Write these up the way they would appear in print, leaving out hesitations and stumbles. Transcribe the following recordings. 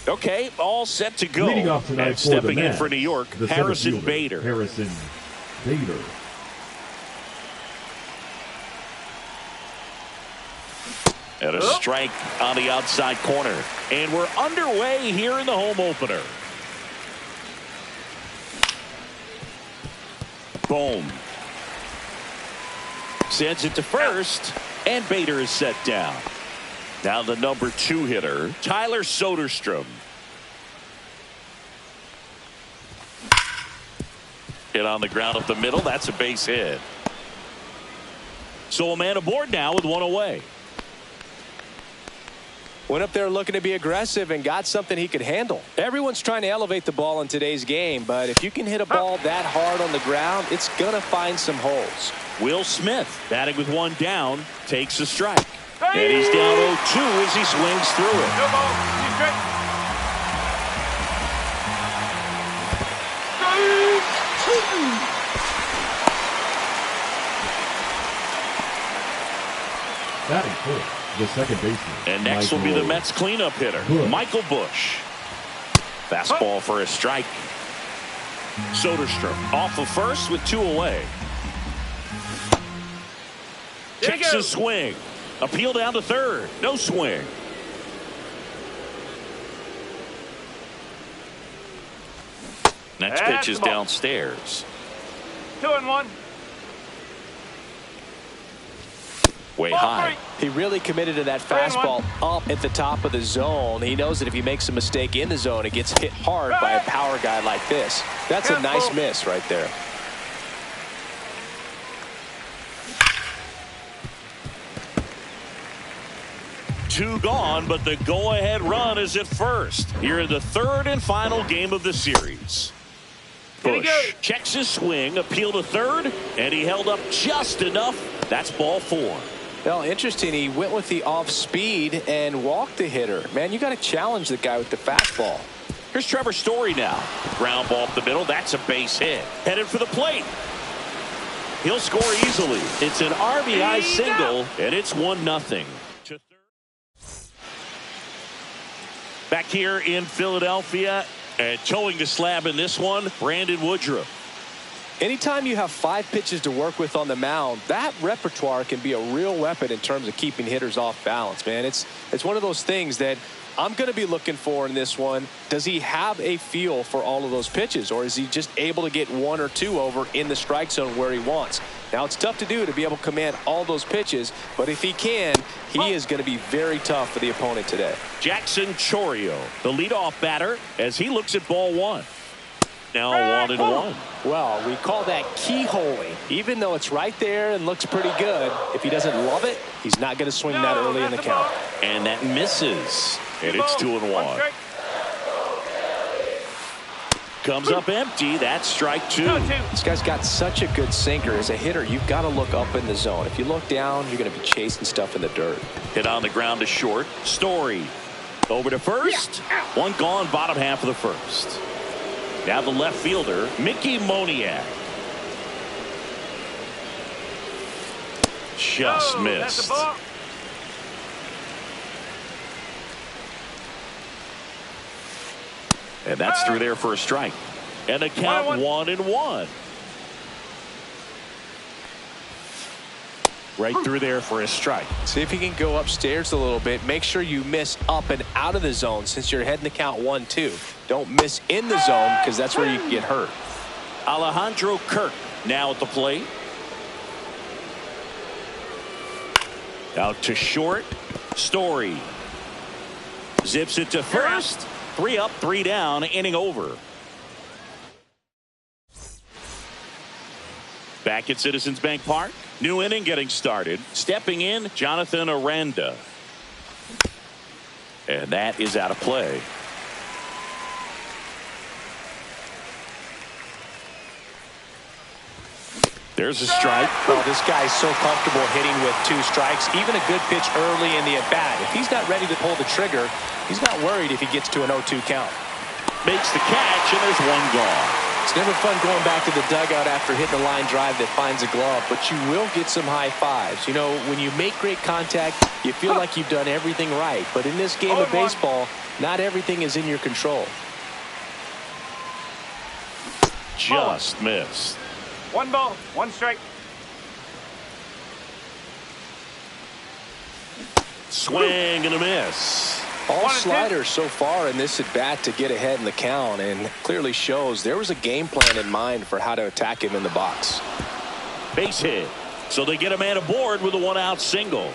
Okay, all set to go. Leading off tonight and for stepping the in Mets, for New York, the Harrison fielder, Bader. Harrison Bader. And a strike on the outside corner. And we're underway here in the home opener. Boom. Sends it to first, and Bader is set down. Now the number 2 hitter, Tyler Soderstrom. Hit on the ground up the middle. That's a base hit. So a man aboard now with one away. Went up there looking to be aggressive and got something he could handle. Everyone's trying to elevate the ball in today's game, but if you can hit a ball that hard on the ground, it's going to find some holes. Will Smith batting with one down, takes a strike. And he's down 0-2 as he swings through it. Batting first, the second baseman. And next will be the Mets cleanup hitter, Michael Busch. Fastball for a strike. Soderstrom off of first with 2 away. Checks his swing. Appeal down to third. No swing. Next pitch is downstairs. 2-1. Way high. He really committed to that fastball up at the top of the zone. He knows that if he makes a mistake in the zone, it gets hit hard by a power guy like this. That's a nice miss right there. Two gone, but the go-ahead run is at first. Here in the third and final game of the series. Busch checks his swing, appeal to third, and he held up just enough. That's ball 4. Well, interesting. He went with the off speed and walked the hitter. Man, you got to challenge the guy with the fastball. Here's Trevor Story now. Ground ball up the middle. That's a base hit. Headed for the plate. He'll score easily. It's an RBI single, and it's 1-0. Back here in Philadelphia, and towing the slab in this one, Brandon Woodruff. Anytime you have 5 pitches to work with on the mound, that repertoire can be a real weapon in terms of keeping hitters off balance, man. It's one of those things that I'm going to be looking for in this one. Does he have a feel for all of those pitches, or is he just able to get 1 or 2 over in the strike zone where he wants? Now, it's tough to do to be able to command all those pitches, but if he can, he is going to be very tough for the opponent today. Jackson Chourio, the leadoff batter, as he looks at ball 1. Now 1-1. Well, we call that keyholing. Even though it's right there and looks pretty good, if he doesn't love it, he's not going to swing that early in the count. And that misses. And it's 2-1. Comes up empty. That's strike 2. This guy's got such a good sinker. As a hitter, you've got to look up in the zone. If you look down, you're going to be chasing stuff in the dirt. Hit on the ground to short. Story over to first. One gone, bottom half of the first. Now the left fielder, Mickey Moniak. Just missed. And that's through there for a strike. And a count 1-1. Right through there for a strike. See if you can go upstairs a little bit. Make sure you miss up and out of the zone since you're heading the count 1-2. Don't miss in the zone because that's where you can get hurt. Alejandro Kirk now at the plate. Out to short. Story zips it to first. 3 up, 3 down, inning over. Back at Citizens Bank Park. New inning getting started. Stepping in, Jonathan Aranda. And that is out of play. There's a strike. Well, this guy's so comfortable hitting with 2 strikes. Even a good pitch early in the at-bat. If he's not ready to pull the trigger, he's not worried if he gets to an 0-2 count. Makes the catch, and there's 1 gone. It's never fun going back to the dugout after hitting a line drive that finds a glove, but you will get some high fives. You know, when you make great contact, you feel like you've done everything right. But in this game of baseball, not everything is in your control. Just missed. 1 ball, 1 strike. Swing and a miss. All sliders so far in this at bat to get ahead in the count, and clearly shows there was a game plan in mind for how to attack him in the box. Base hit. So they get a man aboard with a 1-out single.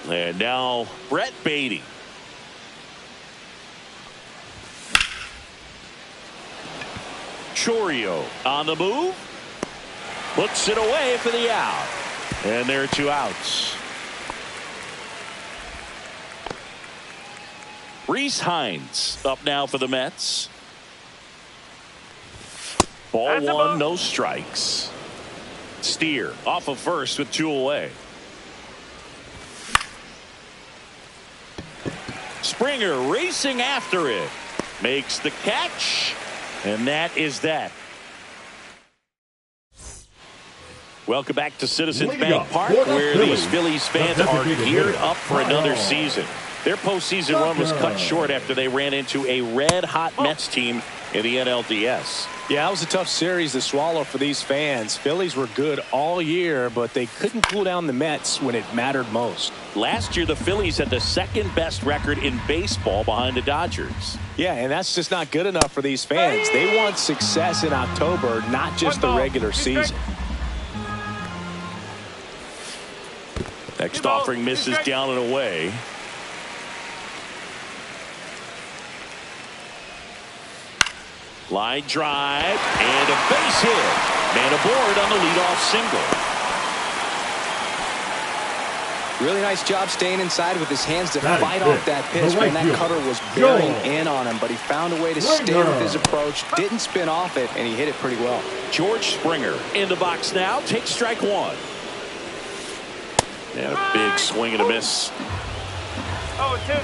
And now Brett Baty. Chourio on the move. Puts it away for the out. And there are 2 outs. Rhys Hines up now for the Mets. Ball 1, no strikes. Steer off of first with 2 away. Springer racing after it. Makes the catch. And that is that. Welcome back to Citizens Bank Park, where these Phillies fans are geared up for another season. Their postseason run was cut short after they ran into a red-hot Mets team in the NLDS. Yeah, that was a tough series to swallow for these fans. Phillies were good all year, but they couldn't cool down the Mets when it mattered most. Last year, the Phillies had the 2nd-best record in baseball behind the Dodgers. Yeah, and that's just not good enough for these fans. They want success in October, not just the regular season. Next offering misses down and away. Line drive and a base hit. Man aboard on the leadoff single. Really nice job staying inside with his hands to fight off that pitch when that cutter was bearing in on him, but he found a way to stay with his approach, didn't spin off it, and he hit it pretty well. George Springer in the box now, takes strike 1. And a big swing and a miss. 0-2.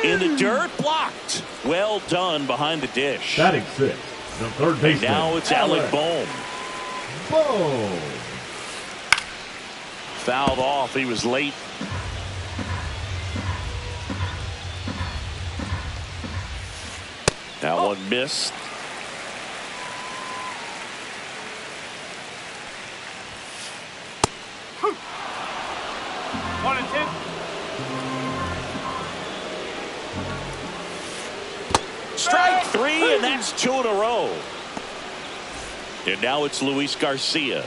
In the dirt, blocked. Well done behind the dish. Batting 6, the third baseman. Now it's Alec Bohm. Boom. Fouled off. He was late. That one missed. Strike 3, and that's 2 in a row. And now it's Luis Garcia.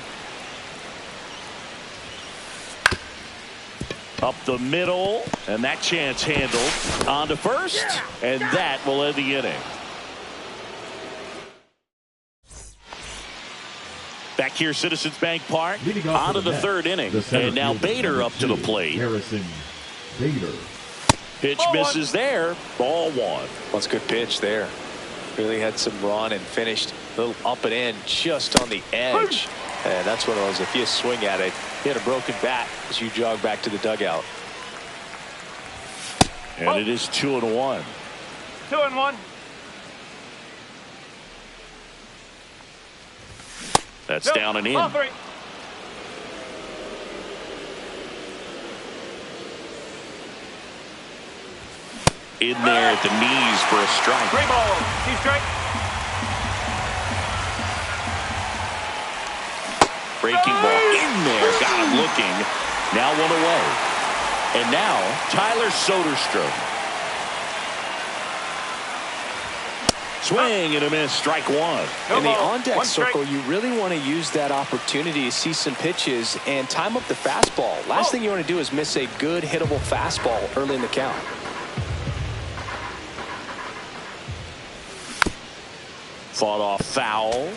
Up the middle, and that chance handled. On to first, and that will end the inning. Back here, Citizens Bank Park, on to the 3rd inning. And now Bader up to the plate. Harrison Bader. Pitch misses there. Ball 1. That's a good pitch there. Really had some run and finished a little up and in just on the edge. And that's one of those, if you swing at it, hit a broken bat as you jog back to the dugout. And it is 2-1. 2-1. That's down and in. Ball 3. In there at the knees for a strike. 3 balls, 2 strike. Breaking ball in there. Got him looking. Now 1 away. And now Tyler Soderstrom. Swing and a miss. Strike 1. In the on-deck circle, you really want to use that opportunity to see some pitches and time up the fastball. Last thing you want to do is miss a good hittable fastball early in the count. Fought off foul.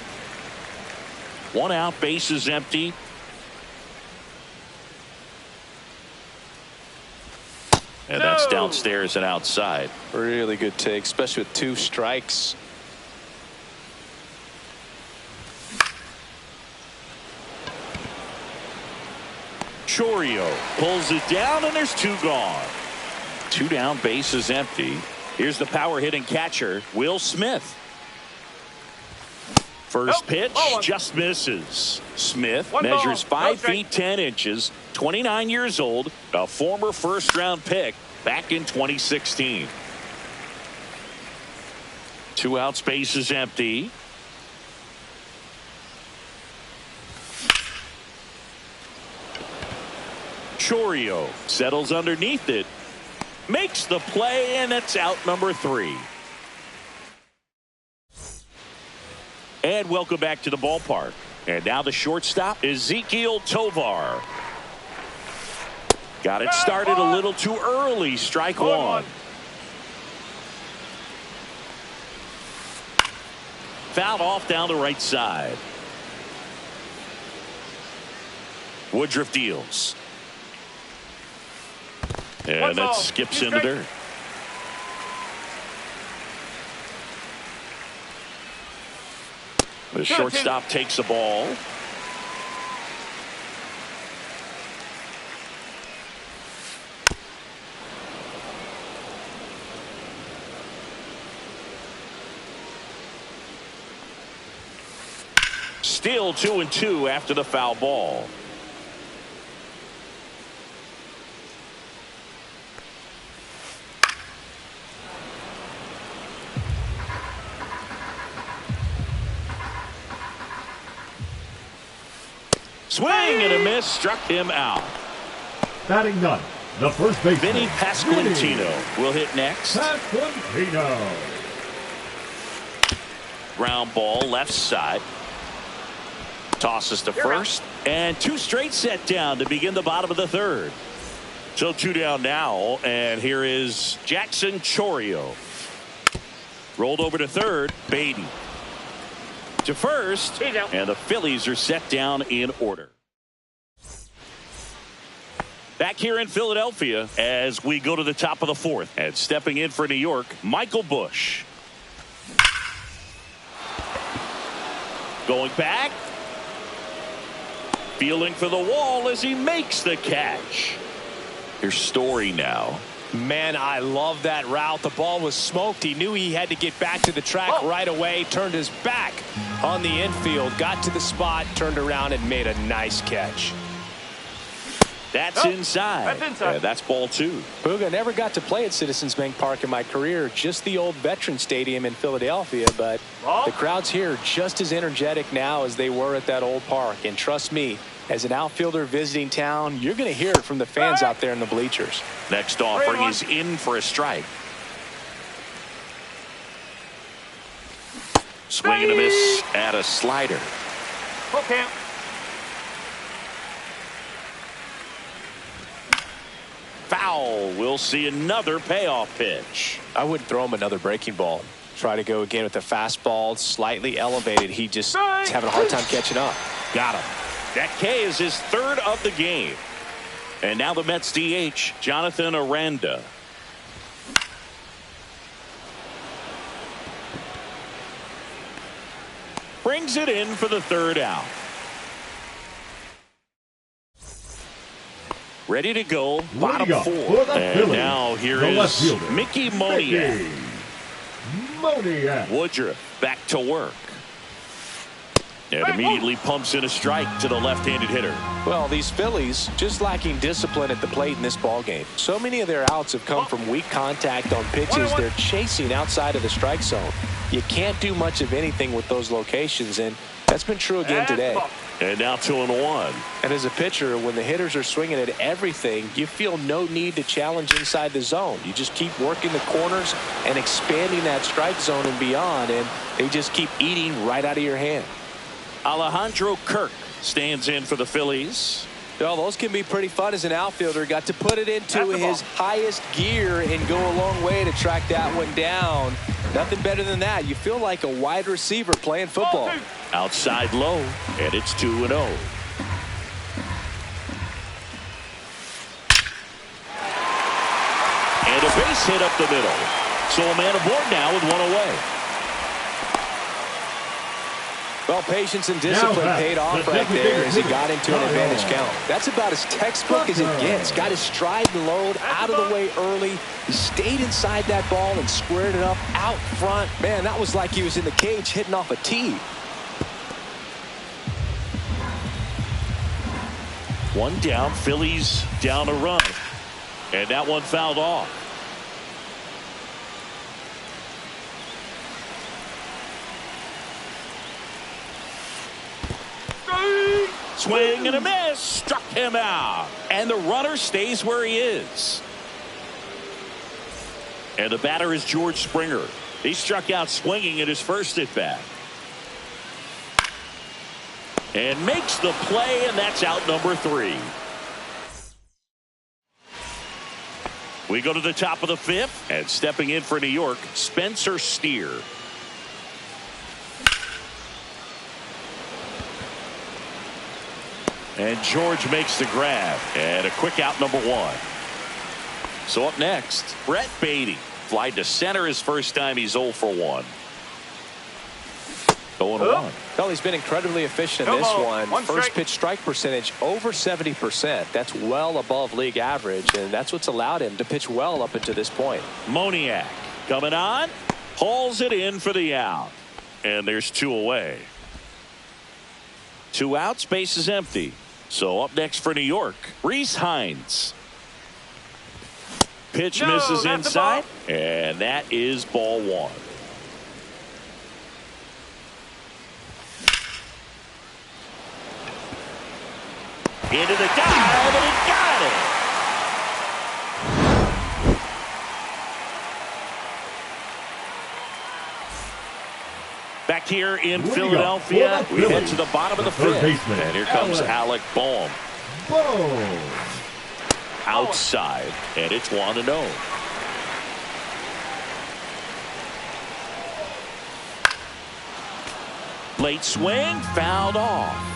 1 out, bases empty. And that's downstairs and outside. Really good take, especially with 2 strikes. Chourio pulls it down, and there's 2 gone. 2 down, base is empty. Here's the power hitting catcher, Will Smith. First pitch just misses. Smith measures 5 feet 10 inches, 29 years old, a former first-round pick back in 2016. 2 outs, base is empty. Chourio settles underneath it, makes the play, and it's out number 3. And welcome back to the ballpark. And now the shortstop, Ezequiel Tovar. Got it started a little too early. Strike 1. Fouled off down the right side. Woodruff deals. And that skips into dirt. The shortstop takes the ball. Still 2-2 after the foul ball. Swing and a miss, struck him out. Batting none, the first baseman, Vinny Pasquantino will hit next. Pasquantino. Ground ball left side. Tosses to first, and 2 straight set down to begin the bottom of the 3rd. So 2 down now, and here is Jackson Chourio. Rolled over to 3rd, Beatty. To first, and the Phillies are set down in order. Back here in Philadelphia as we go to the top of the 4th. And stepping in for New York, Michael Busch. Going back. Feeling for the wall as he makes the catch. Here's Story now. Man, I love that route. The ball was smoked. He knew he had to get back to the track right away. Turned his back on the infield. Got to the spot. Turned around and made a nice catch. That's inside. That's inside. That's ball 2. Booga, never got to play at Citizens Bank Park in my career. Just the old Veterans Stadium in Philadelphia. But the crowds here are just as energetic now as they were at that old park. And trust me, as an outfielder visiting town, you're going to hear it from the fans out there in the bleachers. Next offering is in for a strike. Swing and a miss at a slider. Full count. Foul. We'll see another payoff pitch. I wouldn't throw him another breaking ball. Try to go again with the fastball, slightly elevated. He just is having a hard time catching up. Got him. That K is his 3rd of the game. And now the Mets DH, Jonathan Aranda. Brings it in for the 3rd out. Ready to go, bottom 4. And now here is Mickey Moniak. Woodruff back to work. And immediately pumps in a strike to the left-handed hitter. Well, these Phillies just lacking discipline at the plate in this ballgame. So many of their outs have come from weak contact on pitches they're chasing outside of the strike zone. You can't do much of anything with those locations, and that's been true again today. And now 2-1. And as a pitcher, when the hitters are swinging at everything, you feel no need to challenge inside the zone. You just keep working the corners and expanding that strike zone and beyond, and they just keep eating right out of your hand. Alejandro Kirk stands in for the Phillies. Well, those can be pretty fun as an outfielder. Got to put it into his highest gear and go a long way to track that one down. Nothing better than that. You feel like a wide receiver playing football. Outside low, and it's 2-0. And a base hit up the middle. So a man aboard now with 1 away. Well, patience and discipline paid off right there as he got into an advantage count. That's about as textbook as it gets. Got his stride and load out of the way early. He stayed inside that ball and squared it up out front. Man, that was like he was in the cage hitting off a tee. One down, Phillies down a run. And that one fouled off. Swing and a miss. Struck him out. And the runner stays where he is. And the batter is George Springer. He struck out swinging at his first at bat. And makes the play, and that's out number 3. We go to the top of the 5th, and stepping in for New York, Spencer Steer. And George makes the grab, and a quick out number 1. So up next, Brett Baty. Fly to center his first time. He's 0 for 1. 0-1. Well, he's been incredibly efficient in this one. First pitch strike percentage over 70%. That's well above league average, and that's what's allowed him to pitch well up until this point. Moniak coming on, hauls it in for the out, and there's 2 away. 2 outs, base is empty. So up next for New York, Rhys Hines. Pitch misses inside, and that is ball 1. Into the dive, and he got it. Back here in Philadelphia, we head to the bottom of the 5th. And here comes Alec Bohm. Outside, and it's 1-0. Late swing, fouled off.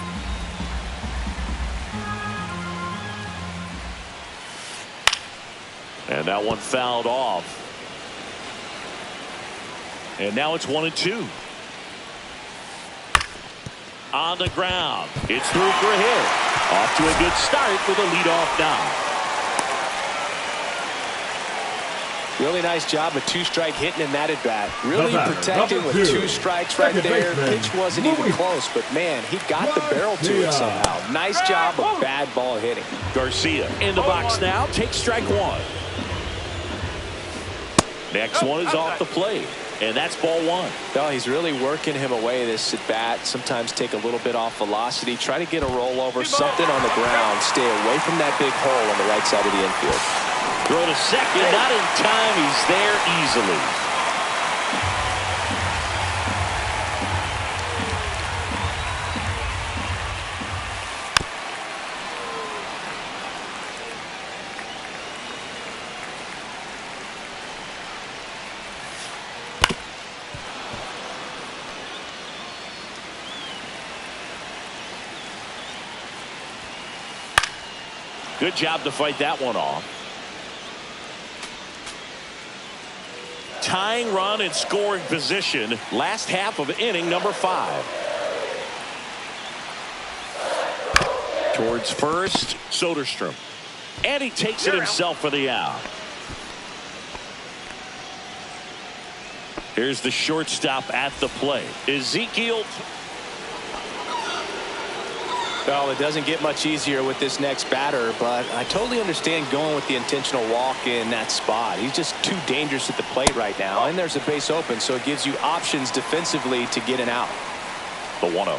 And that one fouled off. And now it's 1-2. On the ground. It's through for a hit. Off to a good start with a leadoff knock. Really nice job of 2-strike hitting in that at bat. Really protecting with 2 strikes right there. Pitch wasn't even close, but man, he got the barrel to it somehow. Nice job of bad ball hitting. Garcia in the box now. Takes strike 1. Next one is off the plate, and that's ball 1. No, he's really working him away this at bat. Sometimes take a little bit off velocity. Try to get a rollover, something on the ground. Stay away from that big hole on the right side of the infield. Throw to second, not in time. He's there easily. Good job to fight that one off. Tying run in scoring position. Last half of inning number 5. Towards first, Soderstrom. And he takes it himself for the out. Here's the shortstop at the plate. Ezekiel. Well, it doesn't get much easier with this next batter, but I totally understand going with the intentional walk in that spot. He's just too dangerous at the plate right now, and there's a base open, so it gives you options defensively to get an out. The 1-0.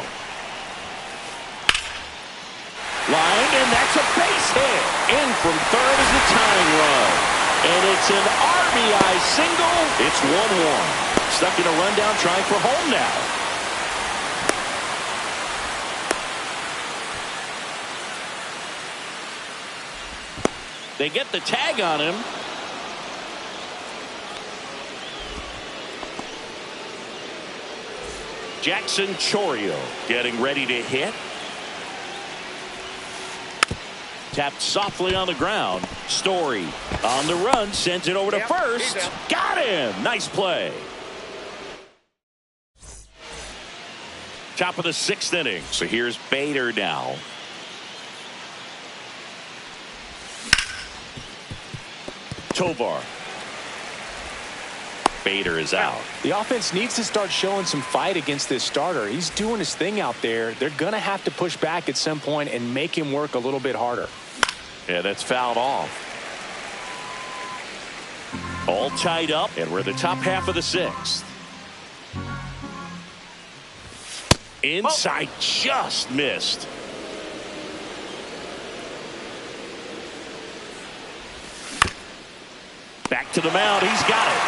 Line, and that's a base hit. In from third is the tying run. And it's an RBI single. It's 1-1. Stuck in a rundown trying for home now. They get the tag on him. Jackson Chourio getting ready to hit. Tapped softly on the ground. Story on the run, sends it over to first. Got him. Nice play. Top of the 6th inning. So here's Bader now. Tovar. Bader is out. The offense needs to start showing some fight against this starter. He's doing his thing out there. They're going to have to push back at some point and make him work a little bit harder. Yeah, that's fouled off. All tied up, and we're the top half of the 6th. Inside, just missed. Back to the mound. He's got it.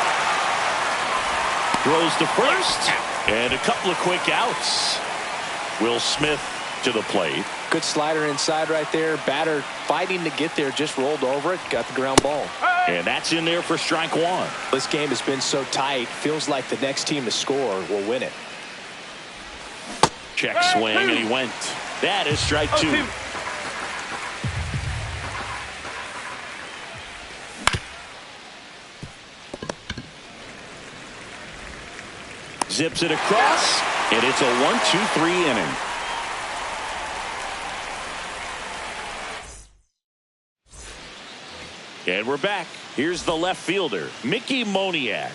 Throws to first, and a couple of quick outs. Will Smith to the plate. Good slider inside right there. Batter fighting to get there, just rolled over it, got the ground ball. And that's in there for strike one. This game has been so tight, feels like the next team to score will win it. Check swing, and he went. That is strike two. Zips it across, and it's a 1-2-3 inning. And we're back. Here's the left fielder, Mickey Moniak.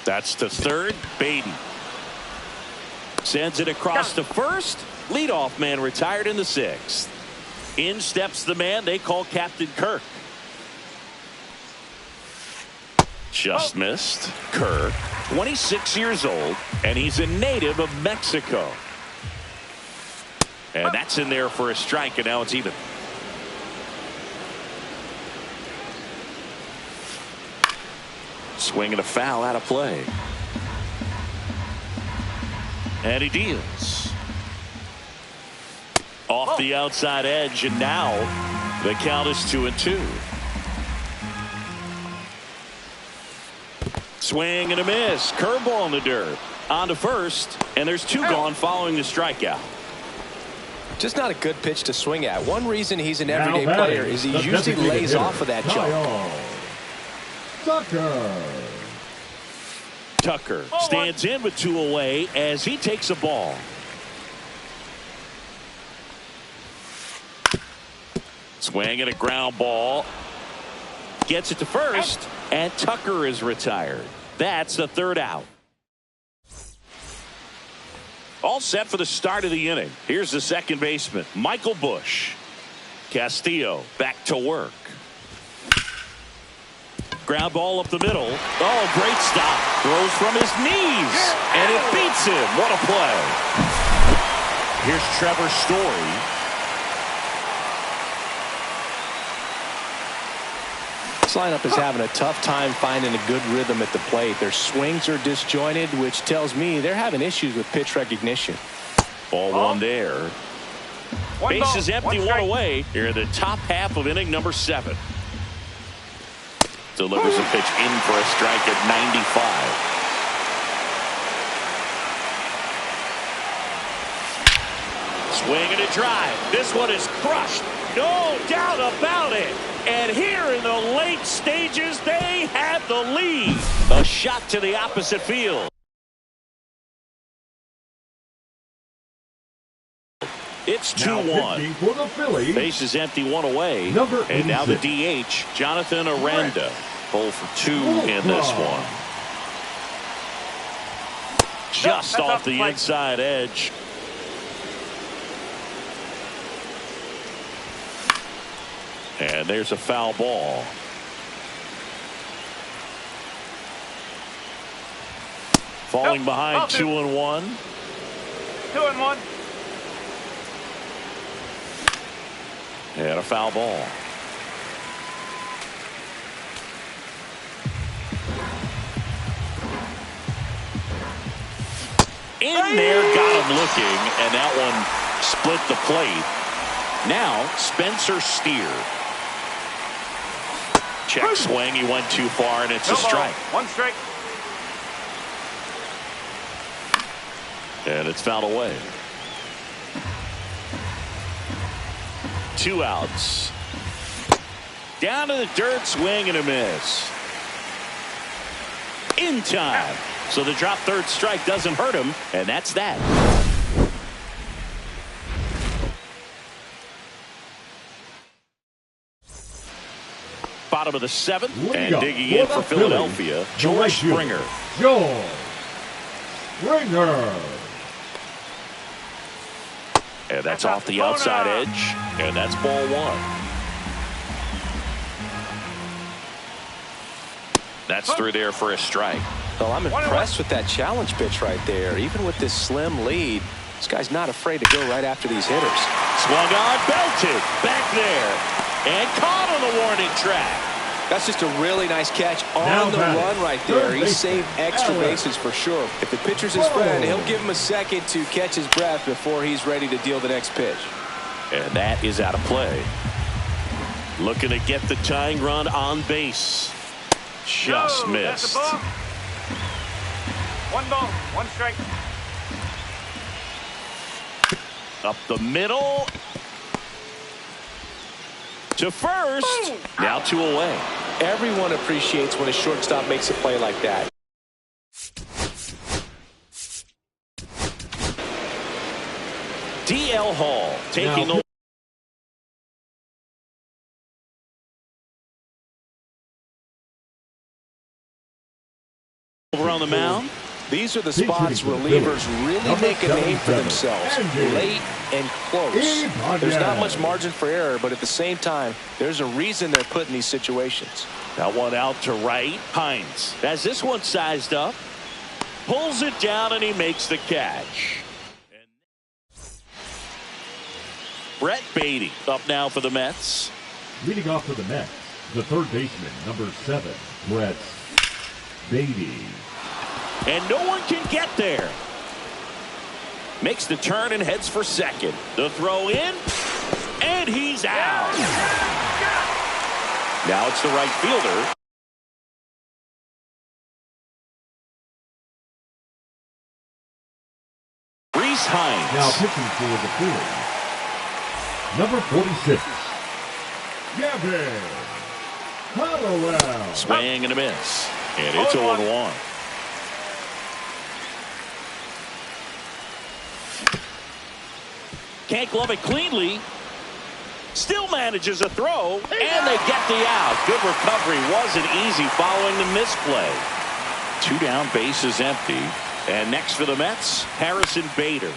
That's to third, Baden. Sends it across to first. Leadoff man retired in the 6th. In steps the man they call Captain Kirk. Just missed. Kirk, 26 years old, and he's a native of Mexico. And that's in there for a strike, and now it's even. Swing and a foul out of play. And he deals. Off the outside edge, and now the count is 2-2. Swing and a miss. Curveball in the dirt. On to first, and there's two gone following the strikeout. Just not a good pitch to swing at. One reason he's an everyday player is he usually lays off of that jump. Tucker stands in with 2 away as he takes a ball. Swing and a ground ball. Gets it to first, and Tucker is retired. That's the 3rd out. All set for the start of the inning. Here's the second baseman, Michael Busch. Castillo back to work. Ground ball up the middle. Oh, great stop. Throws from his knees, and it beats him. What a play. Here's Trevor Story. This lineup is having a tough time finding a good rhythm at the plate. Their swings are disjointed, which tells me they're having issues with pitch recognition. Ball one there. Base is empty, one away. Here in the top half of inning number 7. Delivers a pitch in for a strike at 95. Swing and a drive. This one is crushed. No doubt about it. And here in the late stages, they have the lead. A shot to the opposite field. It's 2-1. For the Phillies, base is empty, one away. And now the DH, Jonathan Aranda. 0 for 2 in this one. Just off the inside edge. And there's a foul ball. Falling behind 2-1. 2-1. And a foul ball. In there, got him looking, and that one split the plate. Now, Spencer Steer. Check swing, he went too far, and it's a strike. 1 strike. And it's fouled away. 2 outs. Down to the dirt, swing and a miss. In time. So the drop third strike doesn't hurt him, and that's that. Bottom of the seventh, and digging in for Philadelphia, George Springer. George Springer. And that's off the outside edge, and that's ball one. That's through there for a strike. Well, I'm impressed with that challenge pitch right there. Even with this slim lead, this guy's not afraid to go right after these hitters. Swung on, belted, back there, and caught on the warning track. That's just a really nice catch on the run right there. He saved extra bases for sure. If the pitcher's his friend, he'll give him a second to catch his breath before he's ready to deal the next pitch. And that is out of play. Looking to get the tying run on base. Just missed. That's a ball. One ball, one strike. Up the middle. To first. Now 2 away. Everyone appreciates when a shortstop makes a play like that. DL Hall taking over. Over on the mound. These are the spots relievers really make a name for themselves. Late and close. There's not much margin for error, but at the same time, there's a reason they're put in these situations. That one out to right. Hines has this one sized up. Pulls it down, and he makes the catch. Brett Baty up now for the Mets. Leading off for the Mets, the third baseman, number 7, Brett Baty. And no one can get there. Makes the turn and heads for second. The throw in, and he's out. Now it's the right fielder. Reese Hines. Now pitching for the Phillies, number 46, Gavin Hollowell. Swing and a miss. And it's 0-1. Can't glove it cleanly. Still manages a throw, and they get the out. Good recovery. Wasn't easy following the misplay. 2 down, bases empty. And next for the Mets, Harrison Bader.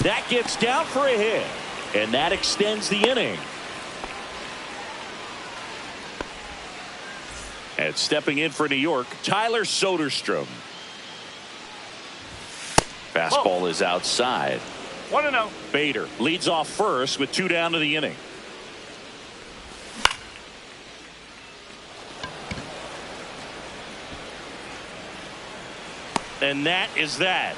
That gets down for a hit, and that extends the inning. And stepping in for New York, Tyler Soderstrom. Fastball is outside. 1-0. Bader leads off first with 2 down to the inning. And that is that.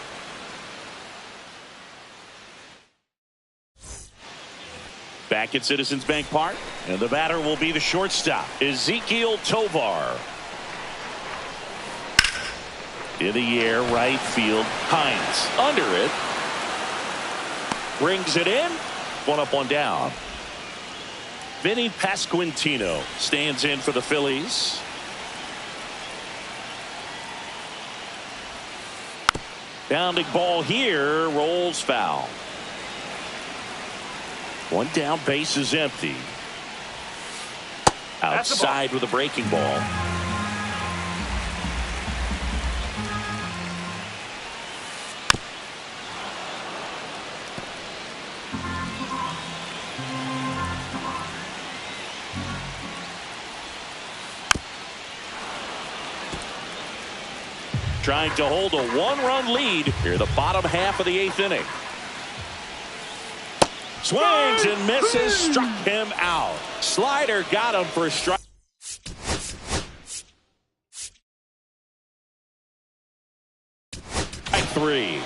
Back at Citizens Bank Park, and the batter will be the shortstop, Ezequiel Tovar. In the air, right field. Hines under it. Brings it in. 1 up, 1 down. Vinny Pasquantino stands in for the Phillies. Bounding ball here. Rolls foul. 1 down, base is empty. Outside with a breaking ball. Trying to hold a 1-run lead here, the bottom half of the 8th inning. Swings and misses, struck him out. Slider got him for a strike. Strike 3.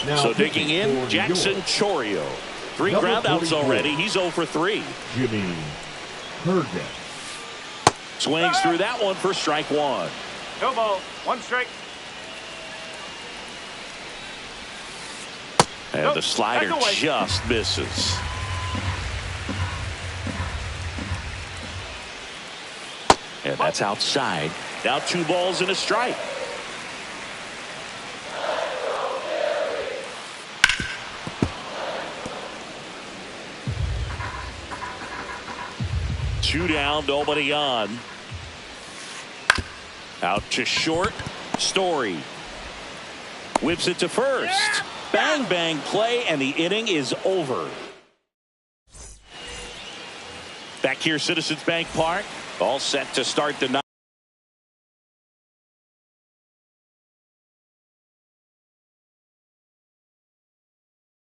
Now so digging in, Jackson Chourio. 3 groundouts already. He's 0 for 3. Jimmy Herget. Swings through that one for strike 1. No ball, 1 strike. And the slider just misses. And that's outside. Now 2 balls and a strike. Two down, nobody on. Out to short. Story whips it to first. Bang, bang play, and the inning is over. Back here, Citizens Bank Park. All set to start the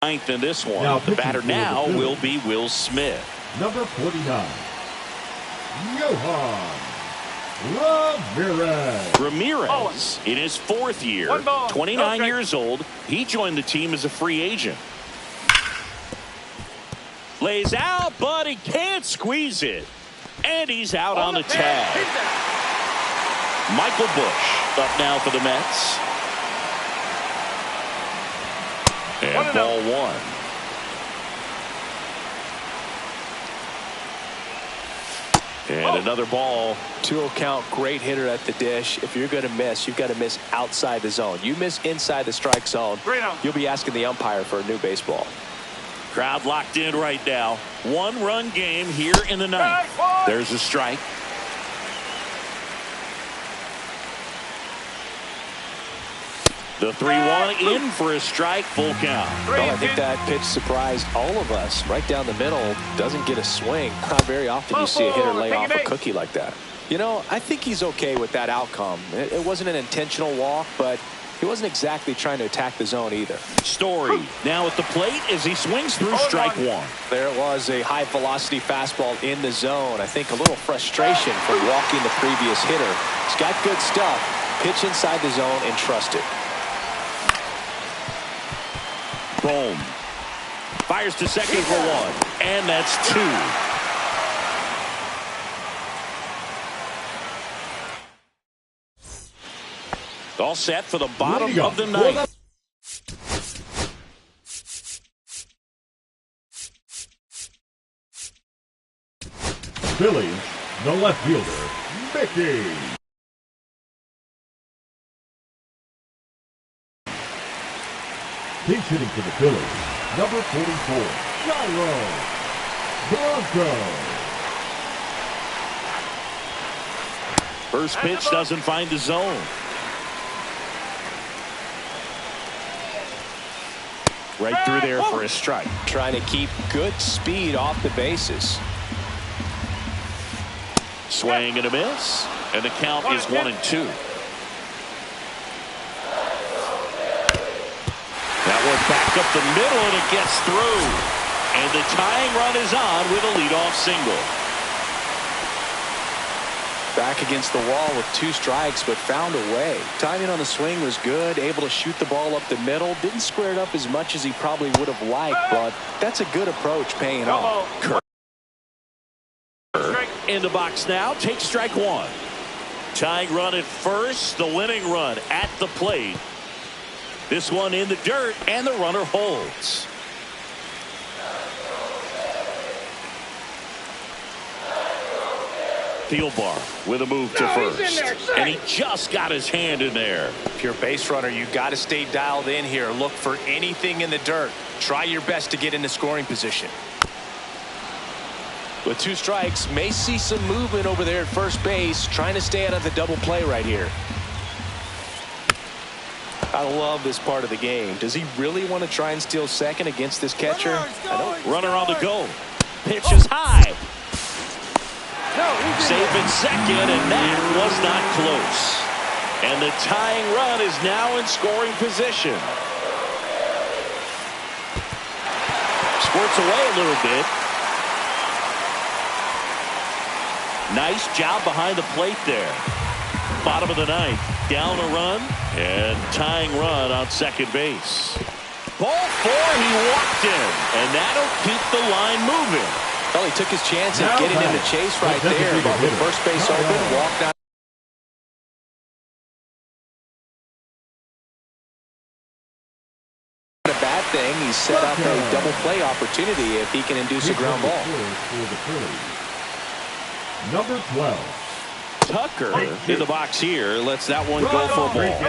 ninth in this one. Now, the batter now will be Will Smith. Number 49, Yohan Ramirez. Ramirez in his 4th year, 29 years old. He joined the team as a free agent. Lays out, but he can't squeeze it. And he's out on the tag. Michael Busch up now for the Mets. And ball 1. And another ball. 2-0 count, great hitter at the dish. If you're going to miss, you've got to miss outside the zone. You miss inside the strike zone, you'll be asking the umpire for a new baseball. Crowd locked in right now. 1-run game here in the 9th. There's a strike. The 3-1 in for a strike, full count. Well, I think that pitch surprised all of us. Right down the middle, doesn't get a swing. Not very often you see a hitter lay off a cookie like that. You know, I think he's okay with that outcome. It wasn't an intentional walk, but he wasn't exactly trying to attack the zone either. Story now at the plate as he swings through strike 1. There was a high velocity fastball in the zone. I think a little frustration from walking the previous hitter. He's got good stuff. Pitch inside the zone and trust it. Boom. Fires to second for 1. And that's 2. All set for the bottom of the 9th. Phillies, the left fielder, Mickey. Pinch hitting for the Phillies, number 44, Jairo Blanco. First pitch doesn't find the zone. Right through there for a strike. Trying to keep good speed off the bases. Swing and a miss. And the count is 1-2. That one back up the middle, and it gets through. And the tying run is on with a leadoff single. Back against the wall with 2 strikes, but found a way. Timing on the swing was good, able to shoot the ball up the middle. Didn't square it up as much as he probably would have liked, but that's a good approach paying off. In the box now, takes strike 1. Tying run at first, the winning run at the plate. This one in the dirt, and the runner holds. Thielbar with a move to first. And he just got his hand in there. If you're a base runner, you've got to stay dialed in here. Look for anything in the dirt. Try your best to get into scoring position. With 2 strikes, may see some movement over there at first base, trying to stay out of the double play right here. I love this part of the game. Does he really want to try and steal second against this catcher? Runner on the go. Pitch is high. Safe at second, and that was not close. And the tying run is now in scoring position. Squirts away a little bit. Nice job behind the plate there. Bottom of the 9th. Down a run, and tying run on second base. Ball 4, he walked in, and that'll keep the line moving. Well, he took his chance at getting in the chase right there, but with first base open, walked out. A bad thing, he set up a double play opportunity if he can induce a ground ball. Number 12, Tucker in the box here lets that one go for a ball.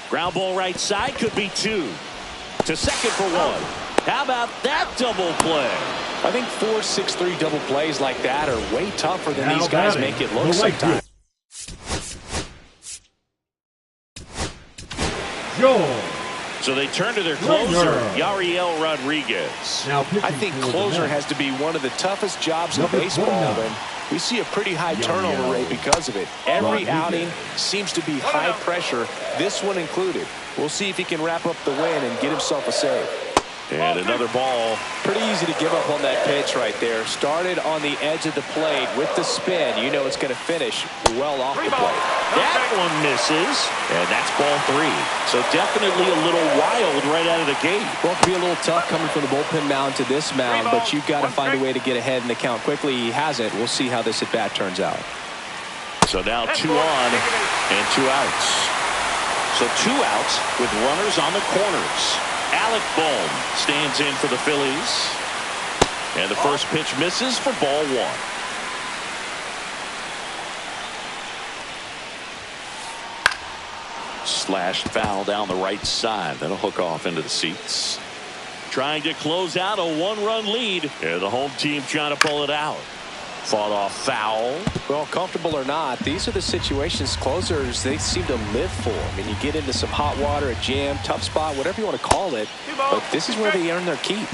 Ground ball right side, could be 2. To second for 1. How about that double play? I think 4-6-3 double plays like that are way tougher than these guys make it look sometimes. So they turn to their closer, Yariel Rodriguez. I think closer has to be one of the toughest jobs in baseball, and we see a pretty high turnover rate because of it. Every outing seems to be high pressure, this one included. We'll see if he can wrap up the win and get himself a save. And another ball. Pretty easy to give up on that pitch right there. Started on the edge of the plate with the spin. You know it's going to finish well off the plate. That one misses, and that's ball 3. So definitely a little wild right out of the gate. Well, it could be a little tough coming from the bullpen mound to this mound, but you've got to find a way to get ahead in the count quickly. He hasn't. We'll see how this at-bat turns out. So now 2 on and 2 outs. So 2 outs with runners on the corners. Alec Bohm stands in for the Phillies. And the first pitch misses for ball 1. Slashed foul down the right side. That'll hook off into the seats. Trying to close out a 1-run lead. And the home team trying to pull it out. Fought off foul. Well, comfortable or not, these are the situations closers they seem to live for. I mean, you get into some hot water, a jam, tough spot, whatever you want to call it, but this is where they earn their keep.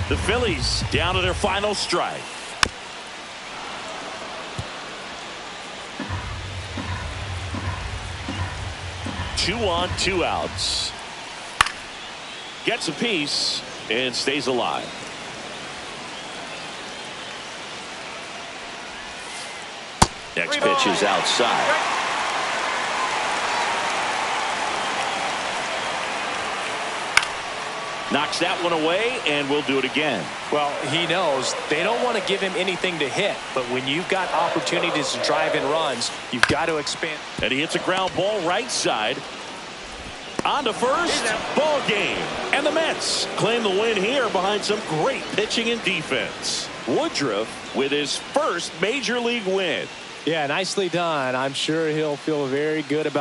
The Phillies down to their final strike. Two on, 2 outs. Gets a piece and stays alive. Next pitch is outside. Knocks that one away, and we'll do it again. Well, he knows they don't want to give him anything to hit, but when you've got opportunities to drive in runs, you've got to expand. And he hits a ground ball right side. On to first, ball game. And the Mets claim the win here behind some great pitching and defense. Woodruff with his first major league win. Yeah, nicely done. I'm sure he'll feel very good about